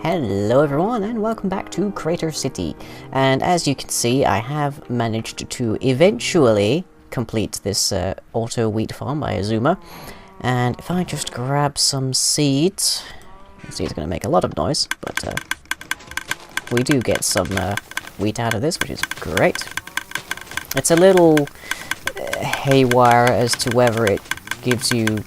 Hello everyone and welcome back to Crater City, and as you can see I have managed to eventually complete this auto wheat farm by Azuma. And if I just grab some seeds, you can see it's going to make a lot of noise, but we do get some wheat out of this, which is great. It's a little haywire as to whether it gives you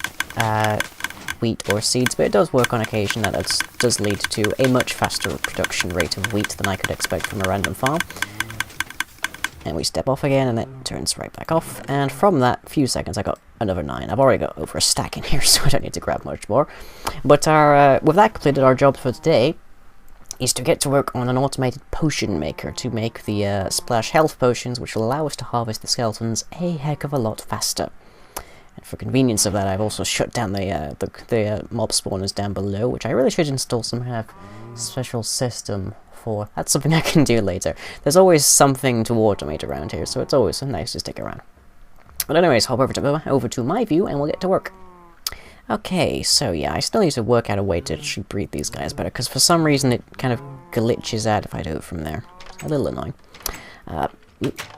wheat or seeds, but it does work on occasion. That does lead to a much faster production rate of wheat than I could expect from a random farm. And we step off again, and it turns right back off. And from that few seconds, I got another 9. I've already got over a stack in here, so I don't need to grab much more. But our with that completed, our job for today is to get to work on an automated potion maker to make the splash health potions, which will allow us to harvest the skeletons a heck of a lot faster. And for convenience of that, I've also shut down the mob spawners down below, which I really should install some kind of special system for. That's something I can do later. There's always something to automate around here, so it's always nice to stick around. But anyways, hop over to my view, and we'll get to work. Okay, so yeah, I still need to work out a way to actually breed these guys better, because for some reason it kind of glitches out if I do it from there. It's a little annoying.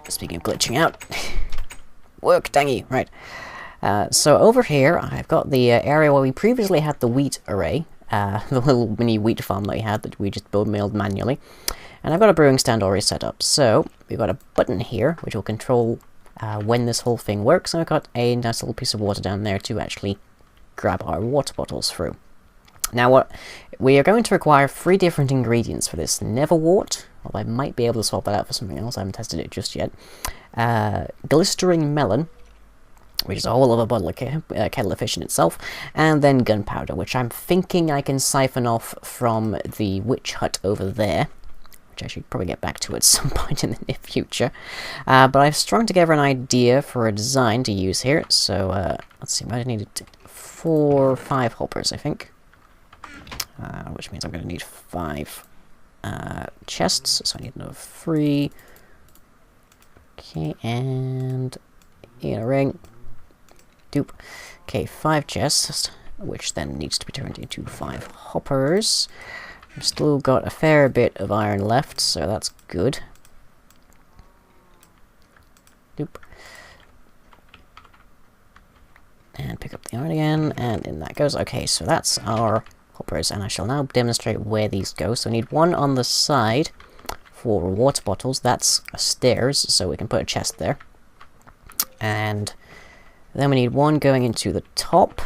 Speaking of glitching out, work, dangy, right. So over here, I've got the area where we previously had the wheat array, the little mini wheat farm that we had that we just milled manually. And I've got a brewing stand already set up. So we've got a button here, which will control when this whole thing works. And I've got a nice little piece of water down there to actually grab our water bottles through. Now we are going to require 3 different ingredients for this. Neverwort, although I might be able to swap that out for something else. I haven't tested it just yet. Glistering melon, which is a whole other bottle of kettle of fish in itself, and then gunpowder, which I'm thinking I can siphon off from the witch hut over there, which I should probably get back to at some point in the near future. But I've strung together an idea for a design to use here, so let's see, I needed 4 or 5 hoppers, I think, which means I'm going to need 5 chests, so I need another 3. Okay, and in a ring. Doop. Okay, 5 chests, which then needs to be turned into 5 hoppers. I've still got a fair bit of iron left, so that's good. Doop. And pick up the iron again, and in that goes. Okay, so that's our hoppers, and I shall now demonstrate where these go. So we need 1 on the side for water bottles. That's stairs, so we can put a chest there. And then we need 1 going into the top,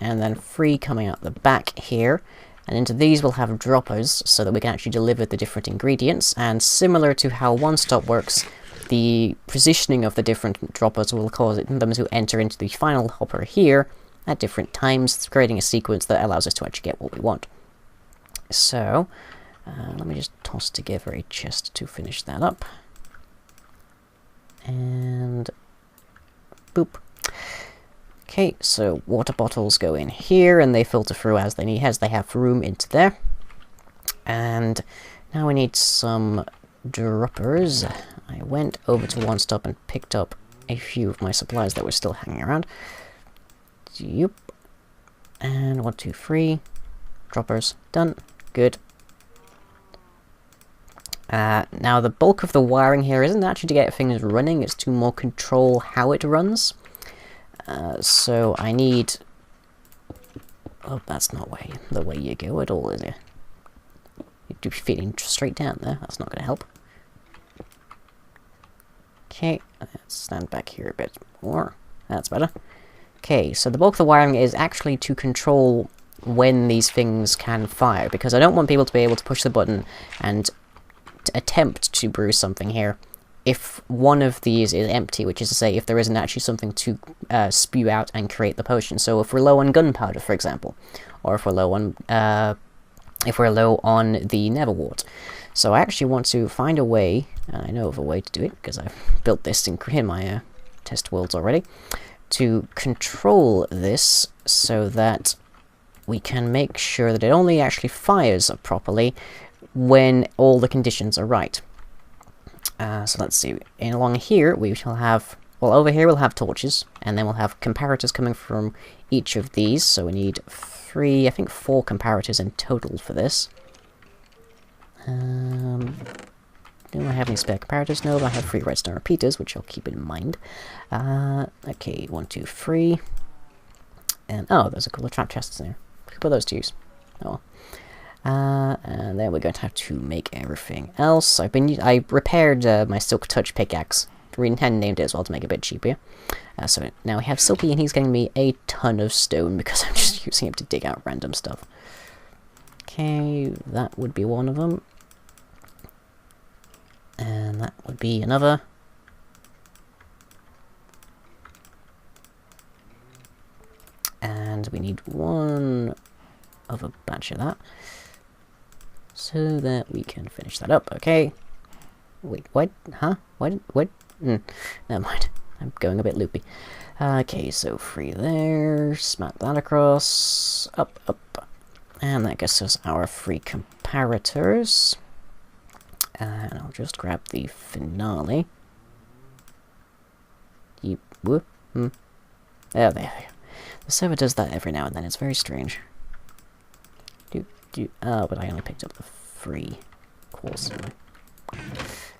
and then 3 coming out the back here. And into these we'll have droppers, so that we can actually deliver the different ingredients. And similar to how One Stop works, the positioning of the different droppers will cause them to enter into the final hopper here at different times, creating a sequence that allows us to actually get what we want. So, let me just toss together a chest to finish that up. And boop. Okay, so water bottles go in here, and they filter through as they have room into there. And now we need some droppers. I went over to One Stop and picked up a few of my supplies that were still hanging around. Yep. And 1, 2, 3 droppers done. Good. Now the bulk of the wiring here isn't actually to get things running, it's to more control how it runs. So I need... Oh, that's not the way you go at all, is it? You're feeding straight down there, that's not going to help. Okay, let's stand back here a bit more. That's better. Okay, so the bulk of the wiring is actually to control when these things can fire, because I don't want people to be able to push the button and attempt to brew something here if one of these is empty, which is to say if there isn't actually something to spew out and create the potion. So if we're low on gunpowder, for example, or if we're low on the Neverwort. So I actually want to find a way, and I know of a way to do it because I've built this in my test worlds already, to control this so that we can make sure that it only actually fires properly when all the conditions are right. So let's see, along here we shall have, well, over here we'll have torches, and then we'll have comparators coming from each of these, so we need 4 comparators in total for this. Do I have any spare comparators? No, but I have 3 redstone repeaters, which I'll keep in mind. Okay, 1, 2, 3. And, oh, there's a couple of trap chests in there. Could put those to use. Oh well. And then we're going to have to make everything else. I repaired my Silk Touch pickaxe. And named it as well to make it a bit cheaper. So now we have Silky, and he's getting me a ton of stone because I'm just using him to dig out random stuff. Okay, that would be one of them. And that would be another. And we need one other batch of that. So that we can finish that up, okay. Wait, what? Huh? What? Never mind. I'm going a bit loopy. Okay, so 3 there. Smack that across. Up, up. And that gets us our 3 comparators. And I'll just grab the finale. Yep. Whoop. Oh, there we go. The server does that every now and then. It's very strange. Oh, but I only picked up the 3 cores.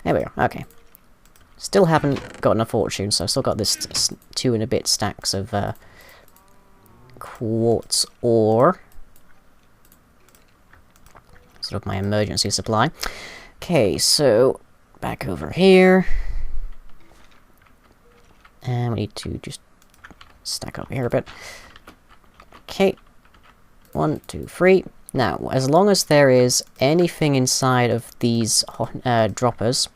There we go. Okay. Still haven't gotten a fortune, so I've still got this 2 and a bit stacks of quartz ore. Sort of my emergency supply. Okay, so back over here. And we need to just stack over here a bit. Okay. 1, 2, 3. Now, as long as there is anything inside of these droppers,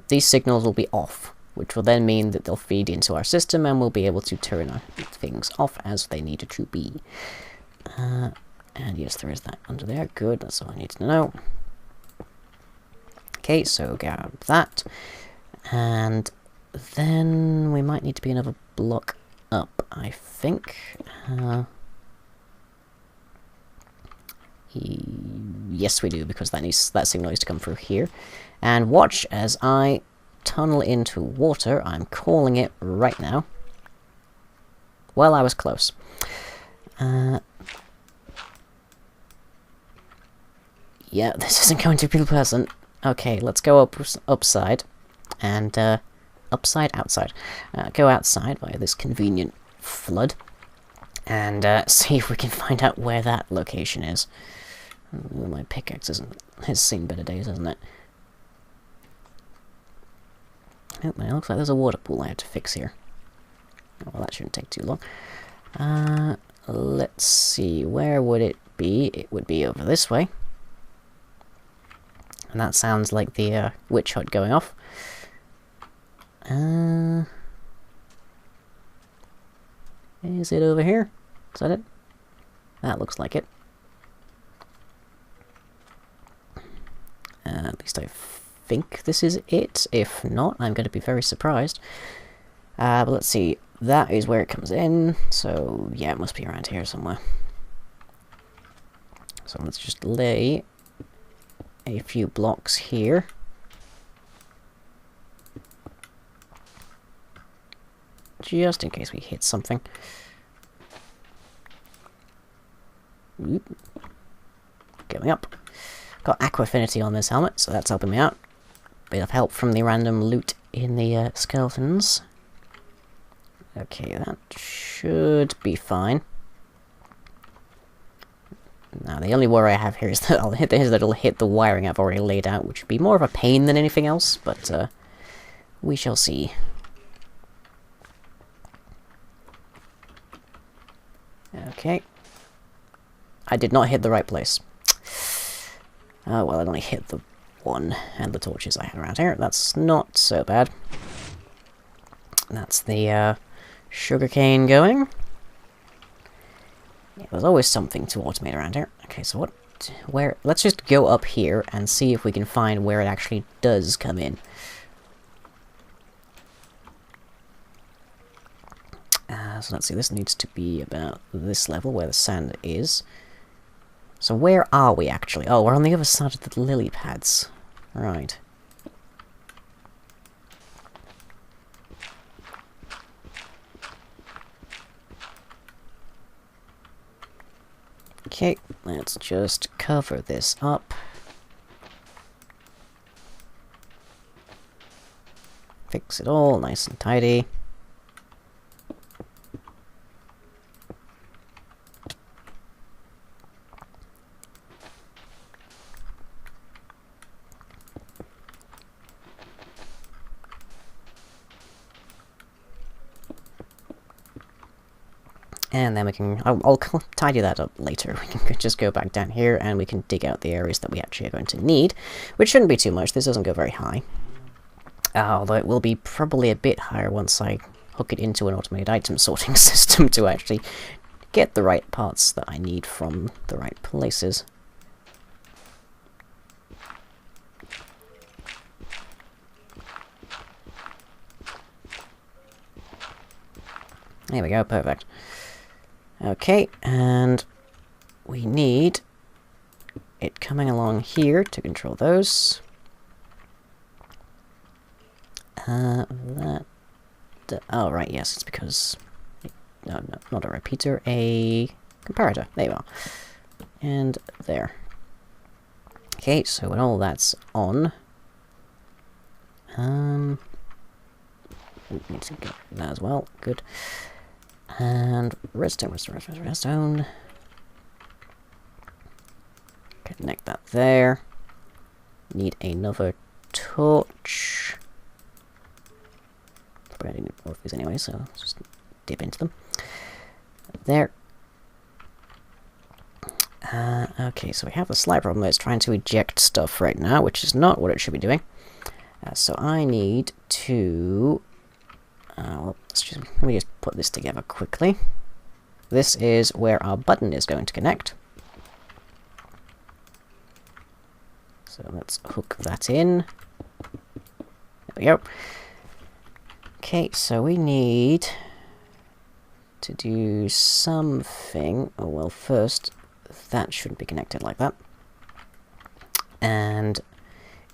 these signals will be off, which will then mean that they'll feed into our system and we'll be able to turn our things off as they need to be. And yes, there is that under there. Good, that's all I need to know. Okay, so grab that. And then we might need to be another block up, I think. Yes, we do, because that signal needs to come through here. And watch as I tunnel into water. I'm calling it right now. Well, I was close. Yeah, this isn't going to be pleasant. Okay, let's go upside. And, outside. Go outside via this convenient flood. And, see if we can find out where that location is. Ooh, my pickaxe has seen better days, hasn't it? Oh, it looks like there's a water pool I have to fix here. Oh, well, that shouldn't take too long. Let's see, where would it be? It would be over this way. And that sounds like the witch hut going off. Is it over here? Is that it? That looks like it. At least I think this is it. If not, I'm going to be very surprised. But let's see. That is where it comes in. So, yeah, it must be around here somewhere. So let's just lay a few blocks here. Just in case we hit something. Oop. Going up. Got Aqua Affinity on this helmet, so that's helping me out. Bit of help from the random loot in the skeletons. Okay, that should be fine. Now, the only worry I have here is that it'll hit the wiring I've already laid out, which would be more of a pain than anything else, but we shall see. Okay. I did not hit the right place. Oh, well, I only hit the one and the torches I had around here. That's not so bad. That's the sugarcane going. Yeah, there's always something to automate around here. Okay, so let's just go up here and see if we can find where it actually does come in. So let's see, this needs to be about this level where the sand is. So where are we actually? Oh, we're on the other side of the lily pads. Right. Okay, let's just cover this up. Fix it all nice and tidy. And then we can, I'll tidy that up later. We can just go back down here and we can dig out the areas that we actually are going to need, which shouldn't be too much. This doesn't go very high. Although it will be probably a bit higher once I hook it into an automated item sorting system to actually get the right parts that I need from the right places. There we go, perfect. Okay, and we need it coming along here to control those. Oh, right, yes, it's because... No, not a repeater, a comparator. There you are. And there. Okay, so when all that's on... need to get that as well. Good. And redstone. Connect that there. Need another torch. Probably I need more of these anyway, so let's just dip into them. There. Okay, so we have a slight problem. It's trying to eject stuff right now, which is not what it should be doing. So I need to... well, let me just put this together quickly. This is where our button is going to connect. So let's hook that in. There we go. Okay, so we need to do something. Oh, well, first, that shouldn't be connected like that. And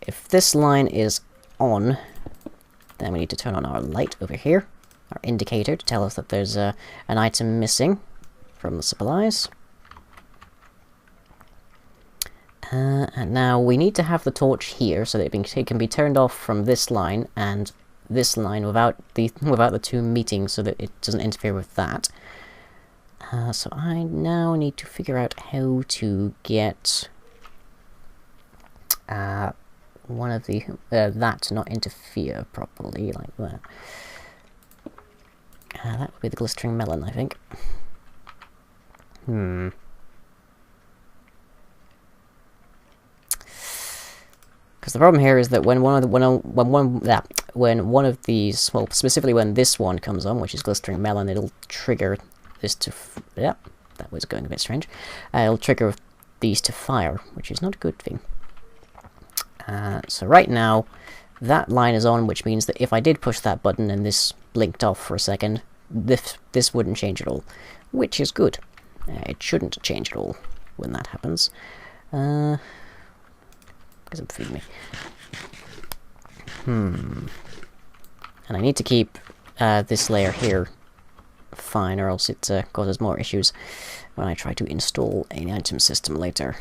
if this line is on, then we need to turn on our light over here, our indicator, to tell us that there's an item missing from the supplies. And now we need to have the torch here so that it can be turned off from this line and this line without the two meeting, so that it doesn't interfere with that. So I now need to figure out how to get one of the that to not interfere properly like that. That would be the glistering melon, I think. Because the problem here is that when one of these, well, specifically when this one comes on, which is glistering melon, it'll trigger this to that was going a bit strange. It'll trigger these to fire, which is not a good thing. So right now, that line is on, which means that if I did push that button and this blinked off for a second, this wouldn't change at all, which is good. It shouldn't change at all when that happens. Because it feed me. And I need to keep this layer here fine, or else it causes more issues when I try to install an item system later.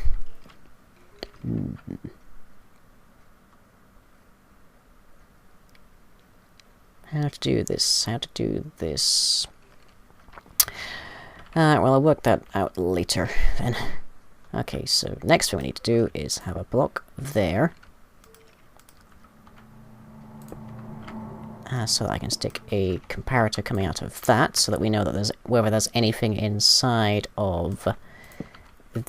How to do this? Well, I'll work that out later then. Okay, so next thing we need to do is have a block there. So that I can stick a comparator coming out of that, so that we know that whether there's anything inside of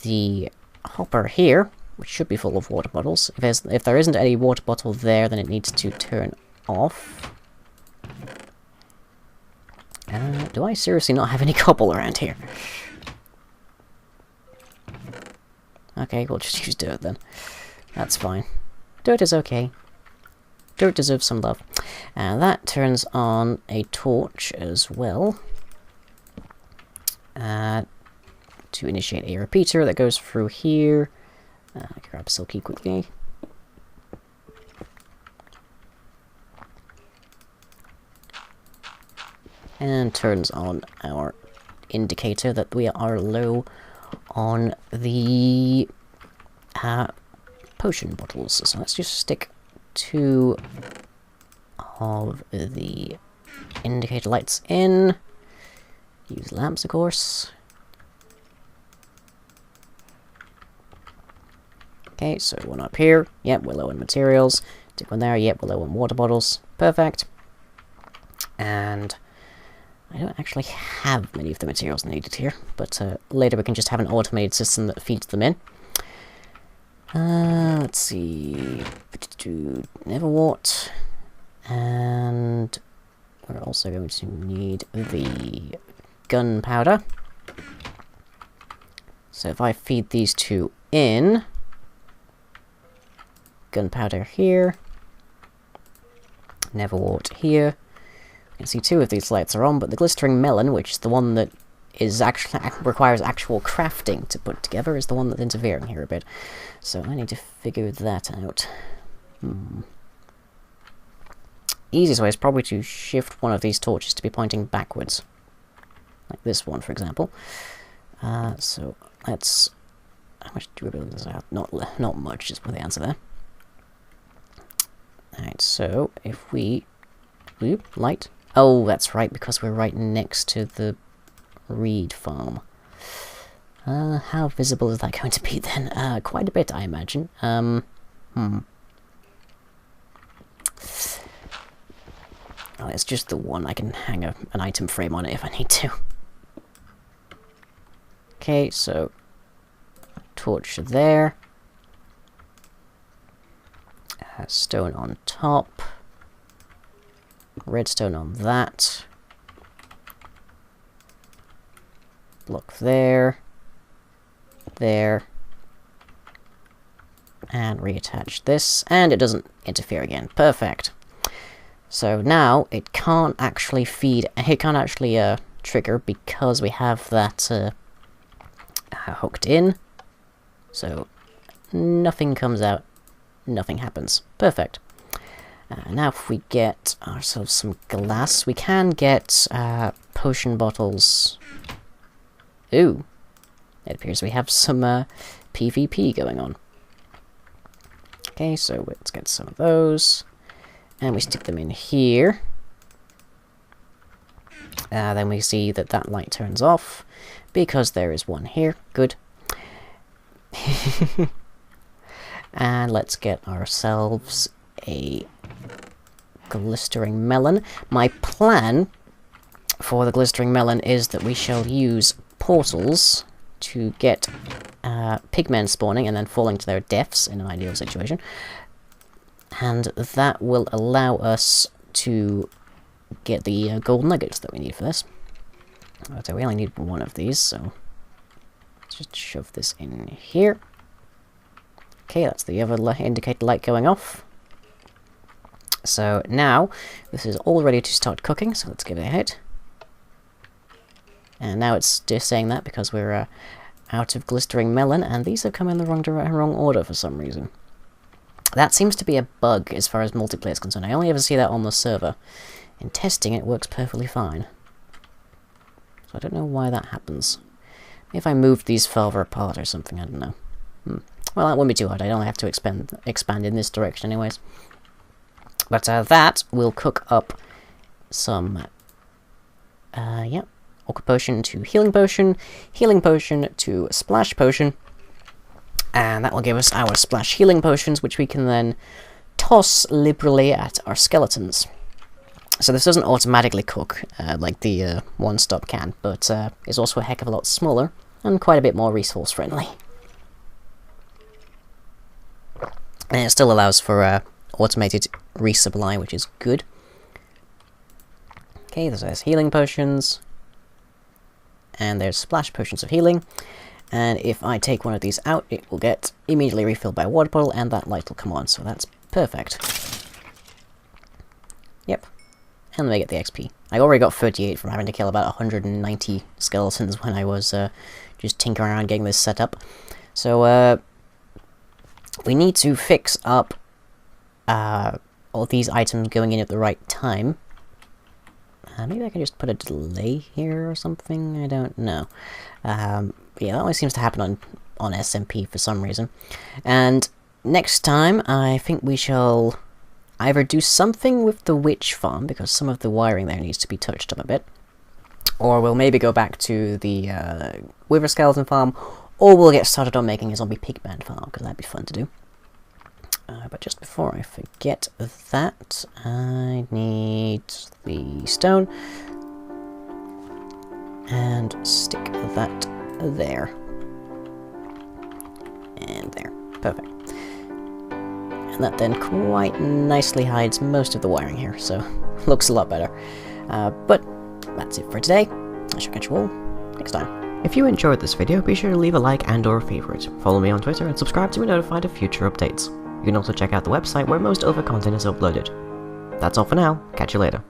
the hopper here, which should be full of water bottles. If there isn't any water bottle there, then it needs to turn off. Do I seriously not have any cobble around here? Okay, we'll just use dirt then. That's fine. Dirt is okay. Dirt deserves some love. And that turns on a torch as well. To initiate a repeater that goes through here. Grab Silky quickly. And turns on our indicator that we are low on the potion bottles. So let's just stick 2 of the indicator lights in. Use lamps, of course. Okay, so 1 up here. Yep, we're low on materials. Stick 1 there. Yep, we're low on water bottles. Perfect. And I don't actually have many of the materials needed here, but later we can just have an automated system that feeds them in. Let's see. Neverwort. And we're also going to need the gunpowder. So if I feed these 2 in, gunpowder here, Neverwort here. You can see 2 of these lights are on, but the glistering melon, which is the one that is actually requires actual crafting to put together, is the one that's interfering here a bit. So I need to figure that out. Easiest way is probably to shift one of these torches to be pointing backwards, like this one, for example. So let's. How much durability does it have? Not much. Just put the answer there. Alright, so if we... light. Oh, that's right, because we're right next to the reed farm. How visible is that going to be then? Quite a bit, I imagine. Oh, it's just the one. I can hang an item frame on it if I need to. Okay, so... torch there. Stone on top. Redstone on that. Block there. There. And reattach this. And it doesn't interfere again. Perfect. So now it can't actually feed... It can't actually trigger because we have that hooked in. So nothing comes out. Nothing happens. Perfect. Now if we get ourselves some glass, we can get potion bottles. Ooh. It appears we have some PvP going on. Okay, so let's get some of those. And we stick them in here. Then we see that that light turns off, because there is one here. Good. And let's get ourselves a glistering melon. My plan for the glistering melon is that we shall use portals to get pigmen spawning and then falling to their deaths in an ideal situation. And that will allow us to get the gold nuggets that we need for this. So we only need 1 of these, so let's just shove this in here. Okay, that's the other indicator light going off. So now, this is all ready to start cooking, so let's give it a hit. And now it's just saying that because we're out of glistering melon, and these have come in the wrong order for some reason. That seems to be a bug as far as multiplayer is concerned. I only ever see that on the server. In testing, it works perfectly fine. So I don't know why that happens. Maybe if I moved these further apart or something, I don't know. Well, that wouldn't be too hard. I only have to expand in this direction anyways. But that will cook up some... yeah. Orca potion to healing potion to splash potion. And that will give us our splash healing potions, which we can then toss liberally at our skeletons. So this doesn't automatically cook like the one-stop can, but is also a heck of a lot smaller and quite a bit more resource friendly. And it still allows for automated resupply, which is good. Okay, there's healing potions. And there's splash potions of healing. And if I take one of these out, it will get immediately refilled by a water bottle, and that light will come on, so that's perfect. Yep. And then we get the XP. I already got 38 from having to kill about 190 skeletons when I was just tinkering around getting this set up. So, we need to fix up all these items going in at the right time. Maybe I can just put a delay here or something, I don't know. Yeah, that always seems to happen on SMP for some reason. And next time, I think we shall either do something with the witch farm, because some of the wiring there needs to be touched up a bit, or we'll maybe go back to the Wither Skeleton farm, or we'll get started on making a zombie pigman farm, because that'd be fun to do. But just before I forget that, I need the stone, and stick that there. And there. Perfect. And that then quite nicely hides most of the wiring here, so looks a lot better. But that's it for today. I shall catch you all next time. If you enjoyed this video, be sure to leave a like and or a favourite. Follow me on Twitter and subscribe to be notified of future updates. You can also check out the website where most other content is uploaded. That's all for now. Catch you later.